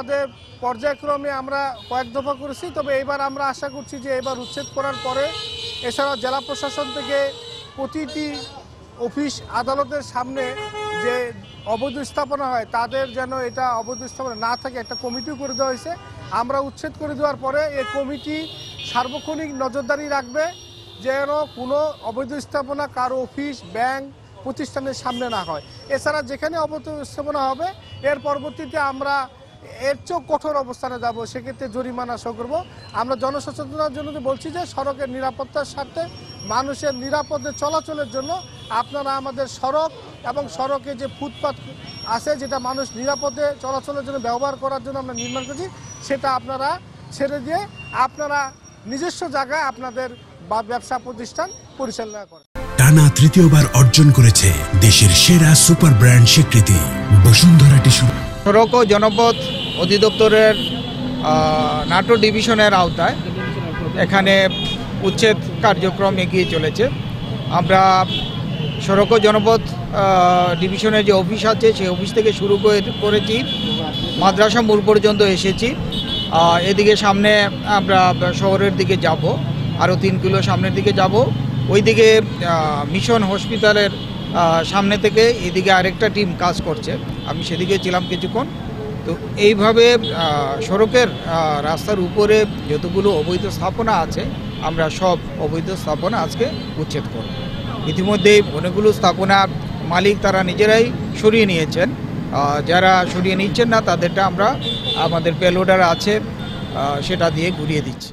আমাদের পর্যায়ক্রমে আমরা কয়েক দফা করেছি, তবে এবার আমরা আশা করছি যে এবার উচ্ছেদ করার পরে এছাড়াও জেলা প্রশাসন থেকে প্রতিটি অফিস আদালতের সামনে যে অবৈধ স্থাপনা হয় তাদের যেন এটা অবৈধ স্থাপনা না থাকে একটা কমিটিও করে দেওয়া হয়েছে। আমরা উচ্ছেদ করে দেওয়ার পরে এই কমিটি সার্বক্ষণিক নজরদারি রাখবে যেন কোনো অবৈধ স্থাপনা কারো অফিস ব্যাংক প্রতিষ্ঠানের সামনে না হয়। এছাড়া যেখানে অবৈধ স্থাপনা হবে এর পরবর্তীতে আমরা এর চেয়েও কঠোর অবস্থানে যাব, সেক্ষেত্রে জরিমানা সহ করবো। আমরা জনসচেতনতার জন্য বলছি যে সড়কের নিরাপত্তার স্বার্থে মানুষের নিরাপদে চলাচলের জন্য আপনারা আমাদের সড়ক এবং সড়কে যে ফুটপাত আছে যেটা মানুষ নিরাপদে চলাচলের জন্য ব্যবহার করার জন্য আমরা নির্মাণ করছি সেটা আপনারা ছেড়ে দিয়ে আপনারা নিজস্ব জায়গায় আপনাদের ব্যবসা প্রতিষ্ঠান পরিচালনা করেন। টানা তৃতীয়বার অর্জন করেছে দেশের সেরা সুপার ব্র্যান্ড স্বীকৃতি বসুন্ধরা টিস্যু। সড়ক ও জনপথ অধিদপ্তরের নাটোর ডিভিশনের আওতায় এখানে উচ্ছেদ কার্যক্রম এগিয়ে চলেছে। আমরা সড়ক ও জনপথ ডিভিশনের যে অফিস আছে সেই অফিস থেকে শুরু করেছি, মাদ্রাসা মোড় পর্যন্ত এসেছি। এদিকে সামনে আমরা শহরের দিকে যাব, আরও 3 কিলো সামনের দিকে যাব। ওইদিকে মিশন হসপিটালের সামনে থেকে এদিকে আরেকটা টিম কাজ করছে, আমি সেদিকে ছিলাম কিছুক্ষণ। তো এইভাবে সড়কের রাস্তার উপরে যতগুলো অবৈধ স্থাপনা আছে আমরা সব অবৈধ স্থাপনা আজকে উচ্ছেদ করব। ইতিমধ্যে অনেকগুলো স্থাপনার মালিক তারা নিজেরাই সরিয়ে নিয়েছেন, যারা সরিয়ে নিচ্ছেন না তাদেরটা আমরা আমাদের পেলোডার আছে সেটা দিয়ে ঘুরিয়ে দিচ্ছি।